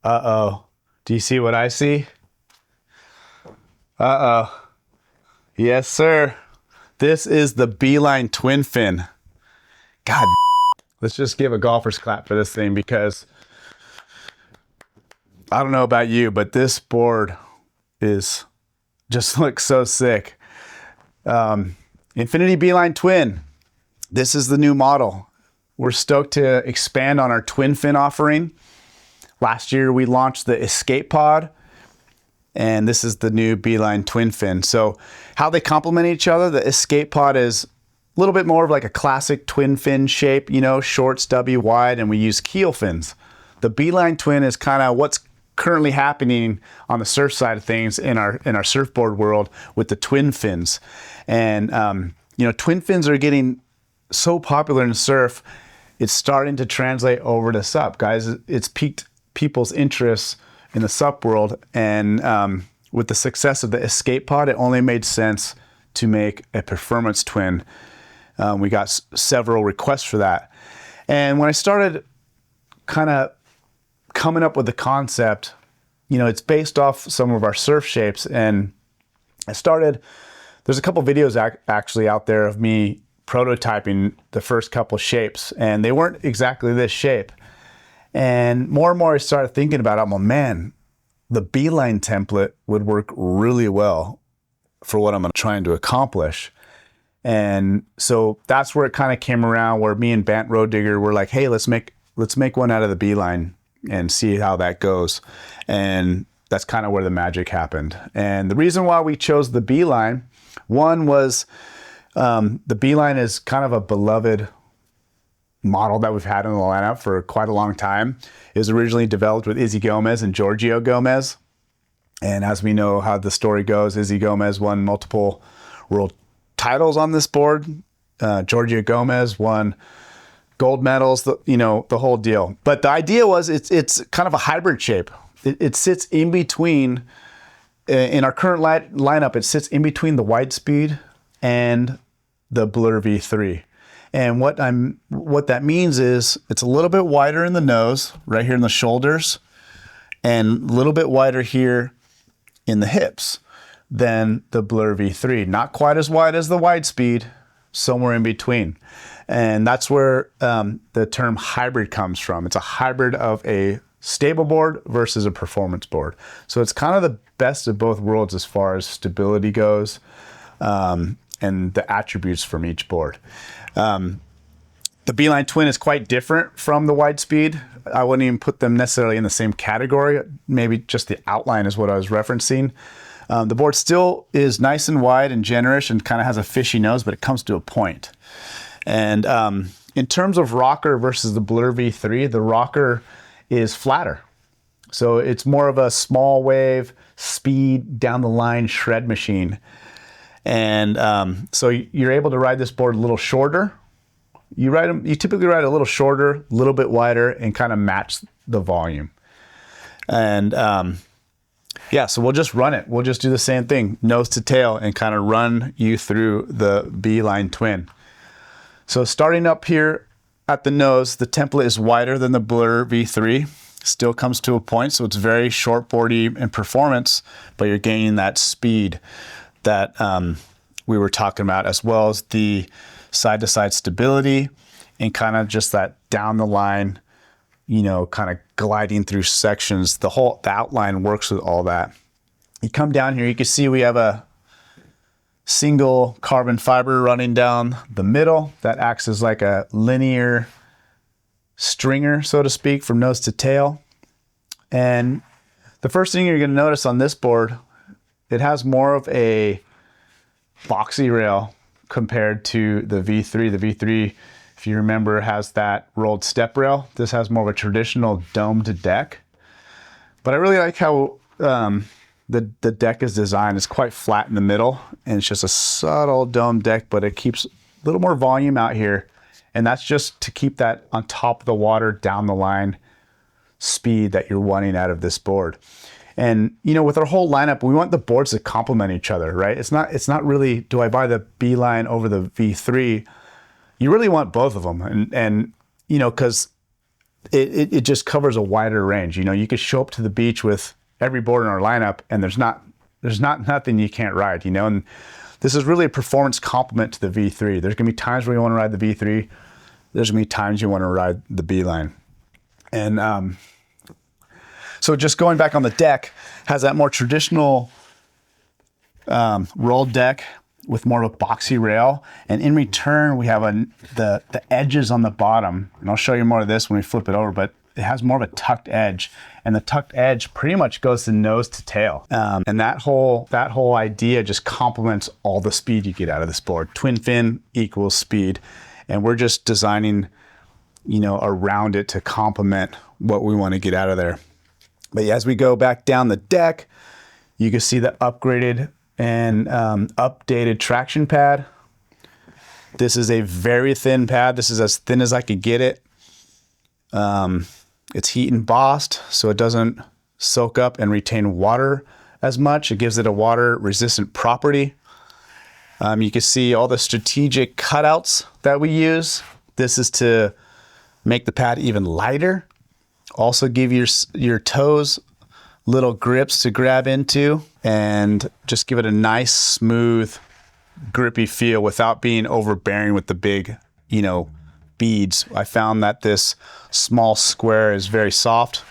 Uh-oh. Do you see what I see? Uh-oh. Yes, sir. This is the Beline Twin Fin. God, let's just give a golfer's clap for this thing because I don't know about you, but this board is just looks so sick. Infinity Beline Twin. This is the new model. We're stoked to expand on our twin fin offering. Last year we launched the Escape Pod, and this is the new Beline Twin Fin. So how they complement each other, the Escape Pod is a little bit more of like a classic twin fin shape, you know, short, stubby, wide, and we use keel fins. The Beline Twin is kind of what's currently happening on the surf side of things in our surfboard world with the twin fins. And you know, twin fins are getting so popular in surf, it's starting to translate over to SUP. Guys, it's piqued people's interest in the SUP world, and with the success of the Escape Pod, it only made sense to make a performance twin. We got several requests for that. And when I started kind of coming up with the concept, you know, it's based off some of our surf shapes, and there's a couple videos actually out there of me prototyping the first couple shapes, and they weren't exactly this shape. And more I started thinking about it, I'm like, man, the Beline template would work really well for what I'm trying to accomplish. And so that's where it kind of came around, where me and Bernd Roediger were like, hey, let's make one out of the Beline and see how that goes. And that's kind of where the magic happened. And the reason why we chose the Beline, one was the Beline is kind of a beloved model that we've had in the lineup for quite a long time. It was originally developed with Izzy Gomez and Giorgio Gomez. And as we know how the story goes, Izzy Gomez won multiple world titles on this board. Giorgio Gomez won gold medals, the whole deal. But the idea was it's kind of a hybrid shape. It sits in between, in our current lineup, it sits in between the wide speed and the Blur V3. And what that means is it's a little bit wider in the nose, right here in the shoulders, and a little bit wider here in the hips than the Blur V3. Not quite as wide as the wide speed, somewhere in between. And that's where the term hybrid comes from. It's a hybrid of a stable board versus a performance board. So it's kind of the best of both worlds as far as stability goes, and the attributes from each board. The Beline Twin is quite different from the wide speed. I wouldn't even put them necessarily in the same category. Maybe just the outline is what I was referencing. The board still is nice and wide and generous and kind of has a fishy nose, but it comes to a point. And in terms of rocker versus the Blur V3, the rocker is flatter. So it's more of a small wave, speed, down the line shred machine. And so you're able to ride this board a little shorter. You typically ride a little shorter, a little bit wider, and kind of match the volume. And yeah, so we'll just run it. We'll just do the same thing, nose to tail, and kind of run you through the Beline Twin. So starting up here at the nose, the template is wider than the Blur V3. Still comes to a point, so it's very shortboardy in performance, but you're gaining that speed that we were talking about, as well as the side-to-side stability and kind of just that down the line, you know, kind of gliding through sections. The outline works with all that. You come down here, you can see we have a single carbon fiber running down the middle that acts as like a linear stringer, so to speak, from nose to tail. And the first thing you're going to notice on this board, it has more of a boxy rail compared to the V3. The V3, if you remember, has that rolled step rail. This has more of a traditional domed deck. But I really like how the deck is designed. It's quite flat in the middle, and it's just a subtle domed deck, but it keeps a little more volume out here. And that's just to keep that on top of the water, down the line speed that you're wanting out of this board. And you know, with our whole lineup, we want the boards to complement each other, right? It's not really, do I buy the Beline over the V3? You really want both of them. And you know, because it just covers a wider range. You know, you could show up to the beach with every board in our lineup, and there's not nothing you can't ride, you know. And this is really a performance complement to the V3. There's gonna be times where you want to ride the V3. There's gonna be times you want to ride the Beline. And so just going back on the deck, has that more traditional rolled deck with more of a boxy rail, and in return we have the edges on the bottom, and I'll show you more of this when we flip it over, but it has more of a tucked edge, and the tucked edge pretty much goes to nose to tail, and that whole idea just complements all the speed you get out of this board. Twin fin equals speed, and we're just designing, you know, around it to complement what we want to get out of there. But yeah, as we go back down the deck, you can see the upgraded and updated traction pad. This is a very thin pad. This is as thin as I could get it. It's heat embossed, so it doesn't soak up and retain water as much. It gives it a water resistant property. You can see all the strategic cutouts that we use. This is to make the pad even lighter. Also give your toes little grips to grab into, and just give it a nice, smooth, grippy feel without being overbearing with the big, you know, beads. I found that this small square is very soft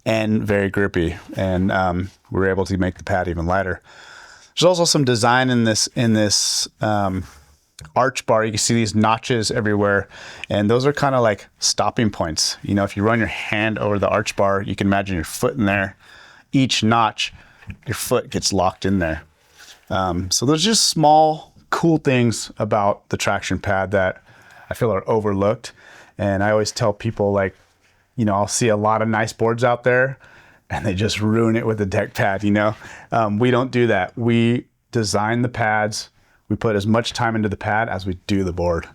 and very grippy, and we're able to make the pad even lighter. There's also some design in this arch bar. You can see these notches everywhere, and those are kind of like stopping points. You know, if you run your hand over the arch bar, you can imagine your foot in there. Each notch, your foot gets locked in there. So there's just small, cool things about the traction pad that I feel are overlooked. And I always tell people, like, you know, I'll see a lot of nice boards out there and they just ruin it with the deck pad, you know. We don't do that. We design the pads. We put as much time into the pad as we do the board.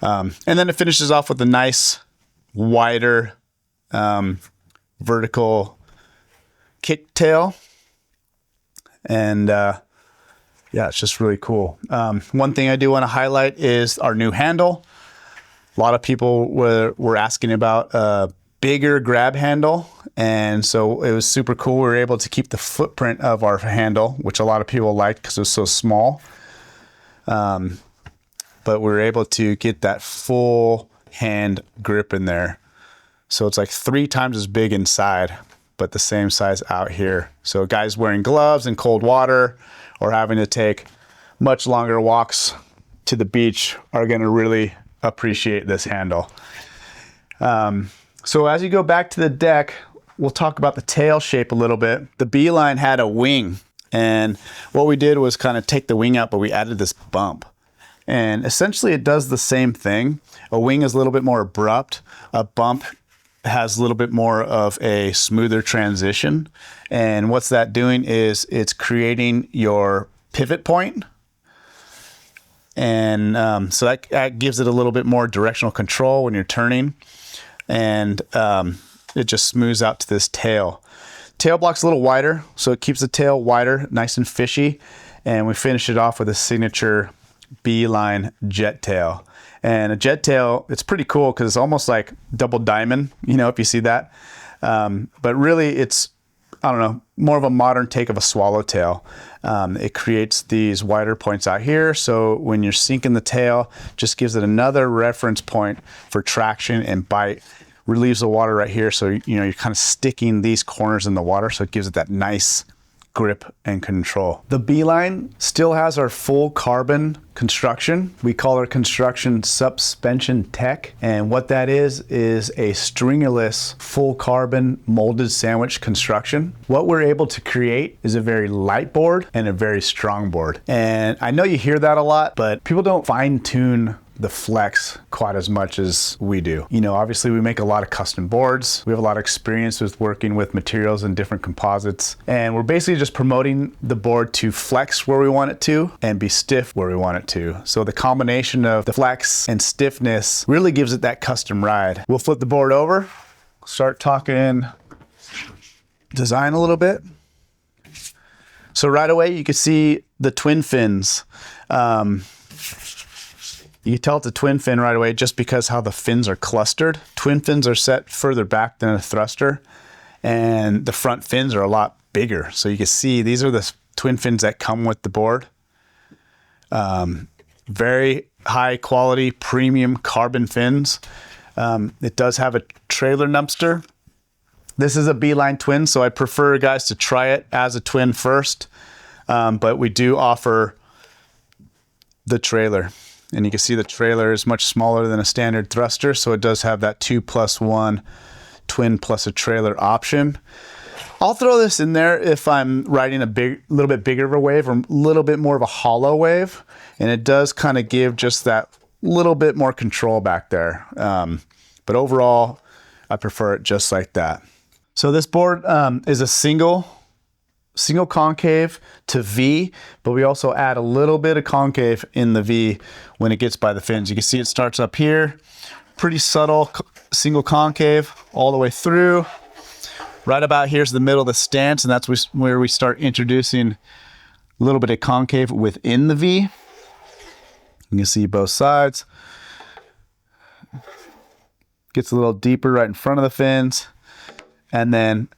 And then it finishes off with a nice, wider, vertical kick tail. And yeah, it's just really cool. One thing I do want to highlight is our new handle. A lot of people were asking about a bigger grab handle, and so it was super cool. We were able to keep the footprint of our handle, which a lot of people liked because it was so small. But we were able to get that full hand grip in there. So it's like 3 times as big inside, but the same size out here. So guys wearing gloves in cold water or having to take much longer walks to the beach are gonna really appreciate this handle. So as you go back to the deck, we'll talk about the tail shape a little bit. The Beline had a wing, and what we did was kind of take the wing out, but we added this bump. And essentially it does the same thing. A wing is a little bit more abrupt. A bump has a little bit more of a smoother transition. And what's that doing is it's creating your pivot point. And so that gives it a little bit more directional control when you're turning. And it just smooths out to this tail. Tail block's a little wider, so it keeps the tail wider, nice and fishy. And we finish it off with a signature Beline jet tail. And a jet tail, it's pretty cool because it's almost like double diamond, you know, if you see that. But really it's, I don't know, more of a modern take of a swallowtail. It creates these wider points out here, so when you're sinking the tail, just gives it another reference point for traction and bite. Relieves the water right here, so you know you're kind of sticking these corners in the water, so it gives it that nice grip and control. The Beline still has our full carbon construction. We call our construction suspension tech, and what that is a stringerless full carbon molded sandwich construction. What we're able to create is a very light board and a very strong board. And I know you hear that a lot, but people don't fine tune the flex quite as much as we do. You know, obviously we make a lot of custom boards. We have a lot of experience with working with materials and different composites. And we're basically just promoting the board to flex where we want it to and be stiff where we want it to. So the combination of the flex and stiffness really gives it that custom ride. We'll flip the board over, start talking design a little bit. So right away you can see the twin fins. You can tell it's a twin fin right away just because how the fins are clustered. Twin fins are set further back than a thruster, and the front fins are a lot bigger. So you can see these are the twin fins that come with the board. Very high quality premium carbon fins. It does have a trailer numpster. This is a B-Line twin, so I prefer guys to try it as a twin first. But we do offer the trailer. And you can see the trailer is much smaller than a standard thruster, so it does have that 2+1 twin plus a trailer option. I'll throw this in there if I'm riding a little bit bigger of a wave or a little bit more of a hollow wave, and it does kind of give just that little bit more control back there. But overall, I prefer it just like that. So this board is a single concave to V, but we also add a little bit of concave in the V when it gets by the fins. You can see it starts up here, pretty subtle single concave all the way through. Right about here's the middle of the stance, and that's where we start introducing a little bit of concave within the V. You can see both sides. Gets a little deeper right in front of the fins, and then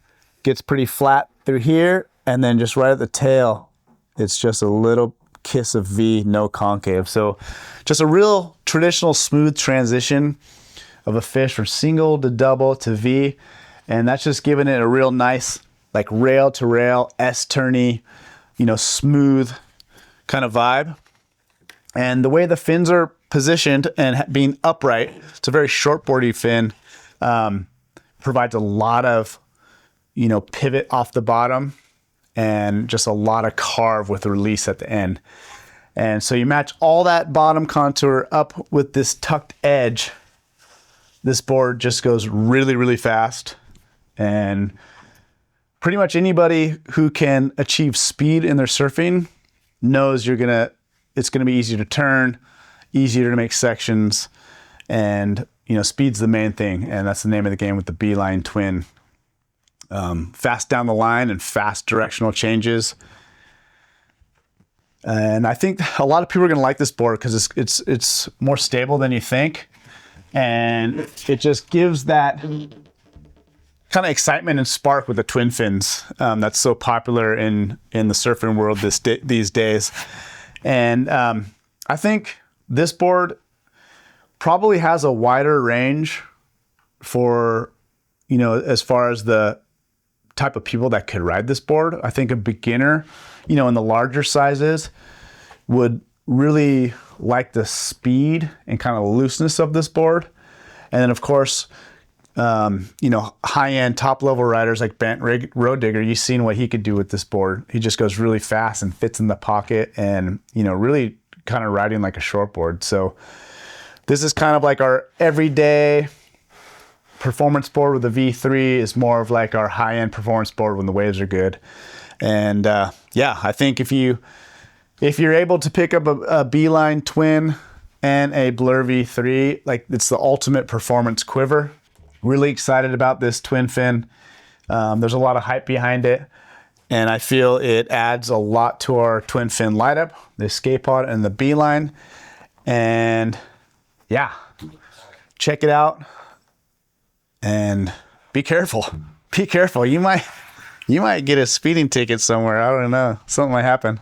gets pretty flat through here. And then just right at the tail, it's just a little kiss of V, no concave. So just a real traditional smooth transition of a fish from single to double to V. And that's just giving it a real nice, like rail to rail, S-turny, smooth kind of vibe. And the way the fins are positioned and being upright, it's a very shortboardy fin, provides a lot of, pivot off the bottom, and just a lot of carve with the release at the end. And so you match all that bottom contour up with this tucked edge. This board just goes really, really fast. And pretty much anybody who can achieve speed in their surfing knows it's gonna be easier to turn, easier to make sections, and speed's the main thing. And that's the name of the game with the B-Line Twin. Fast down the line and fast directional changes. And I think a lot of people are going to like this board because it's more stable than you think. And it just gives that kind of excitement and spark with the twin fins that's so popular in the surfing world these days. And I think this board probably has a wider range for, as far as the type of people that could ride this board. I think a beginner, in the larger sizes would really like the speed and kind of looseness of this board. And then of course, high-end top-level riders like Bernd Roediger, you've seen what he could do with this board. He just goes really fast and fits in the pocket and, really kind of riding like a shortboard. So this is kind of like our everyday performance board with the V3 is more of like our high-end performance board when the waves are good. And I think if you're able to pick up a B-Line twin and a Blur V3, like it's the ultimate performance quiver. Really excited about this twin fin. There's a lot of hype behind it, and I feel it adds a lot to our twin fin light-up, the escape pod and the B-Line. And yeah, check it out. And be careful. Be careful. You might get a speeding ticket somewhere. I don't know. Something might happen.